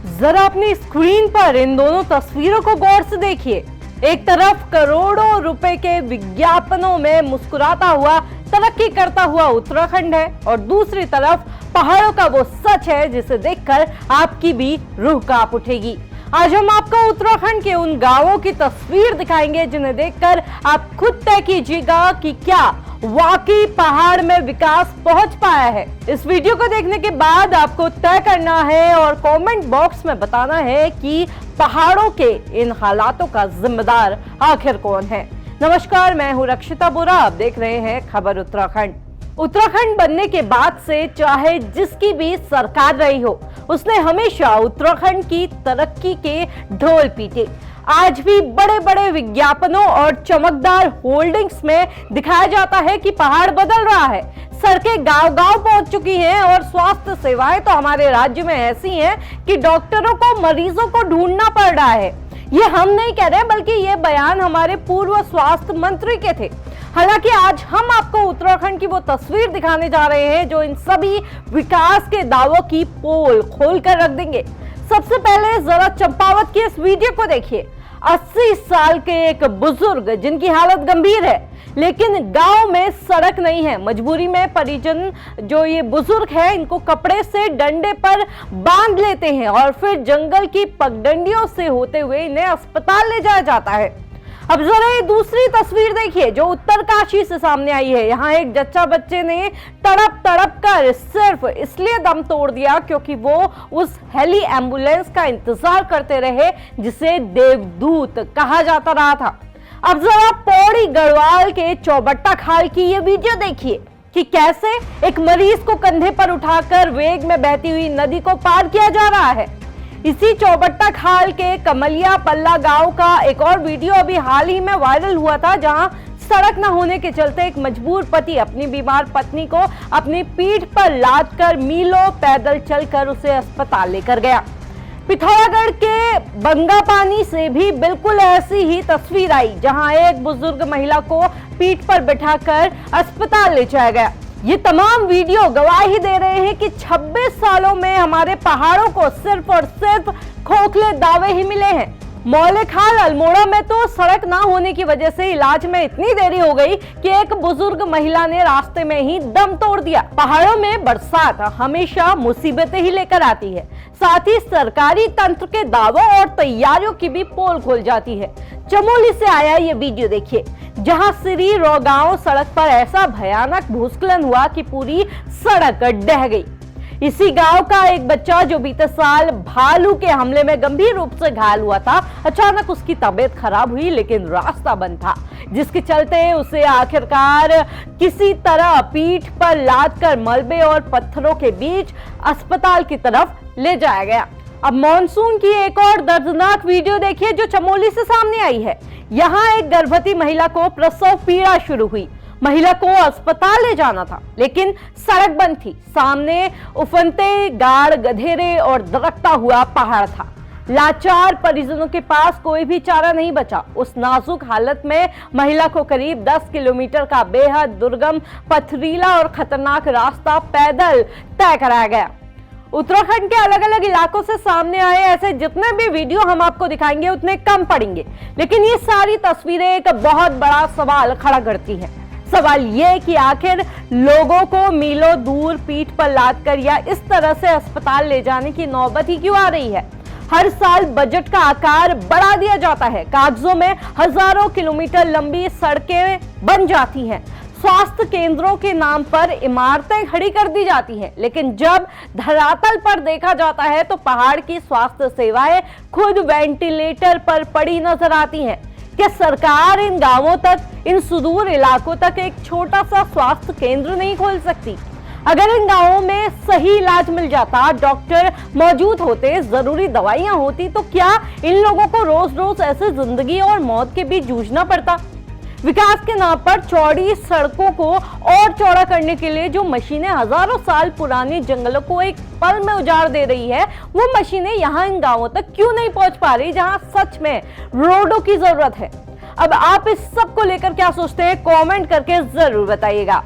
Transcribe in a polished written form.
जरा अपनी स्क्रीन पर इन दोनों तस्वीरों को गौर से देखिए। एक तरफ करोड़ों रुपए के विज्ञापनों में मुस्कुराता हुआ, तरक्की करता हुआ उत्तराखंड है और दूसरी तरफ पहाड़ों का वो सच है जिसे देखकर आपकी भी रूह कांप उठेगी। आज हम आपको उत्तराखंड के उन गांवों की तस्वीर दिखाएंगे जिन्हें देखकर आप खुद तय कीजिएगा कि क्या वाकई पहाड़ में विकास पहुंच पाया है। इस वीडियो को देखने के बाद आपको तय करना है और कमेंट बॉक्स में बताना है कि पहाड़ों के इन हालातों का जिम्मेदार आखिर कौन है। नमस्कार, मैं हूं रक्षिता बोरा, आप देख रहे हैं खबर उत्तराखंड। उत्तराखंड बनने के बाद से चाहे जिसकी भी सरकार रही हो, उसने हमेशा उत्तराखंड की तरक्की के ढोल पीटे। आज भी बड़े बड़े विज्ञापनों और चमकदार होल्डिंग्स में दिखाया जाता है कि पहाड़ बदल रहा है, सड़कें गांव-गांव पहुंच चुकी हैं और स्वास्थ्य सेवाएं तो हमारे राज्य में ऐसी हैं कि डॉक्टरों को मरीजों को ढूंढना पड़ रहा है। ये हम नहीं कह रहे, बल्कि ये बयान हमारे पूर्व स्वास्थ्य मंत्री के थे। हालांकि आज हम आपको उत्तराखंड की वो तस्वीर दिखाने जा रहे हैं जो इन सभी विकास के दावों की पोल खोल कर रख देंगे। सबसे पहले जरा चंपावत की इस वीडियो को देखिए। 80 साल के एक बुजुर्ग जिनकी हालत गंभीर है, लेकिन गांव में सड़क नहीं है। मजबूरी में परिजन जो ये बुजुर्ग है, इनको कपड़े से डंडे पर बांध लेते हैं और फिर जंगल की पगडंडियों से होते हुए इन्हें अस्पताल ले जाया जाता है। अब जरा ये दूसरी तस्वीर देखिए जो उत्तरकाशी से सामने आई है। यहाँ एक जच्चा बच्चे ने तड़प तड़प कर सिर्फ इसलिए दम तोड़ दिया क्योंकि वो उस हेली एम्बुलेंस का इंतजार करते रहे जिसे देवदूत कहा जाता रहा था। अब जरा पौड़ी गढ़वाल के चौबट्टा खाल की ये वीडियो देखिए कि कैसे एक मरीज को कंधे पर उठाकर वेग में बहती हुई नदी को पार किया जा रहा है। इसी चौबट्टा खाल के कमलिया पल्ला गांव का एक और वीडियो अभी हाल ही में वायरल हुआ था, जहां सड़क न होने के चलते एक मजबूर पति अपनी बीमार पत्नी को अपनी पीठ पर लाद कर मीलों पैदल चलकर उसे अस्पताल लेकर गया। पिथौरागढ़ के बंगापानी से भी बिल्कुल ऐसी ही तस्वीर आई, जहां एक बुजुर्ग महिला को पीठ पर बिठाकर अस्पताल ले जाया गया। ये तमाम वीडियो गवाही दे रहे हैं कि 26 सालों में हमारे पहाड़ों को सिर्फ और सिर्फ खोखले दावे ही मिले हैं। मौलेखाल अल्मोड़ा में तो सड़क ना होने की वजह से इलाज में इतनी देरी हो गई कि एक बुजुर्ग महिला ने रास्ते में ही दम तोड़ दिया। पहाड़ों में बरसात हमेशा मुसीबतें ही लेकर आती है, साथ ही सरकारी तंत्र के दावों और तैयारियों की भी पोल खोल जाती है। चमोली से आया ये वीडियो देखिए, जहां सिरी रोगांव सड़क पर ऐसा भयानक भूस्खलन हुआ कि पूरी सड़क ढह गई। इसी गांव का एक बच्चा जो बीते साल भालू के हमले में गंभीर रूप से घायल हुआ था, अचानक उसकी तबीयत खराब हुई, लेकिन रास्ता बंद था, जिसके चलते उसे आखिरकार किसी तरह पीठ पर लादकर मलबे और पत्थरों के बीच अस्पताल की तरफ ले जाया गया। अब मॉनसून की एक और दर्दनाक वीडियो देखिए जो चमोली से सामने आई है। यहाँ एक गर्भवती महिला को प्रसव पीड़ा शुरू हुई। महिला को अस्पताल ले जाना था, लेकिन सड़क बंद थी। सामने उफनते गाड़, गधेरे और दरकता हुआ पहाड़ था। लाचार परिजनों के पास कोई भी चारा नहीं बचा। उस नाजुक हालत में महिला को करीब 10 किलोमीटर का बेहद दुर्गम, पथरीला और खतरनाक रास्ता पैदल तय कराया गया। उत्तराखंड के अलग अलग इलाकों से सामने आए ऐसे जितने भी वीडियो हम आपको दिखाएंगे उतने कम पड़ेंगे, लेकिन ये सारी तस्वीरें एक बहुत बड़ा सवाल खड़ा करती हैं। सवाल ये कि आखिर लोगों को मीलों दूर पीठ पर लादकर या इस तरह से अस्पताल ले जाने की नौबत ही क्यों आ रही है। हर साल बजट का आकार बढ़ा दिया जाता है, कागजों में हजारों किलोमीटर लंबी सड़कें बन जाती हैं, स्वास्थ्य केंद्रों के नाम पर इमारतें खड़ी कर दी जाती हैं, लेकिन जब धरातल पर देखा जाता है तो पहाड़ की स्वास्थ्य सेवाएं खुद वेंटिलेटर पर पड़ी नजर आती हैं। क्या सरकार इन गांवों तक, इन सुदूर इलाकों तक एक छोटा सा स्वास्थ्य केंद्र नहीं खोल सकती? अगर इन गांवों में सही इलाज मिल जाता, डॉक्टर मौजूद होते, जरूरी दवाइयां होती, तो क्या इन लोगों को रोज रोज ऐसे जिंदगी और मौत के बीच जूझना पड़ता? विकास के नाम पर चौड़ी सड़कों को और चौड़ा करने के लिए जो मशीनें हजारों साल पुराने जंगलों को एक पल में उजाड़ दे रही है, वो मशीनें यहाँ इन गांवों तक क्यों नहीं पहुंच पा रही जहां सच में रोडों की जरूरत है? अब आप इस सब को लेकर क्या सोचते हैं, कमेंट करके जरूर बताइएगा।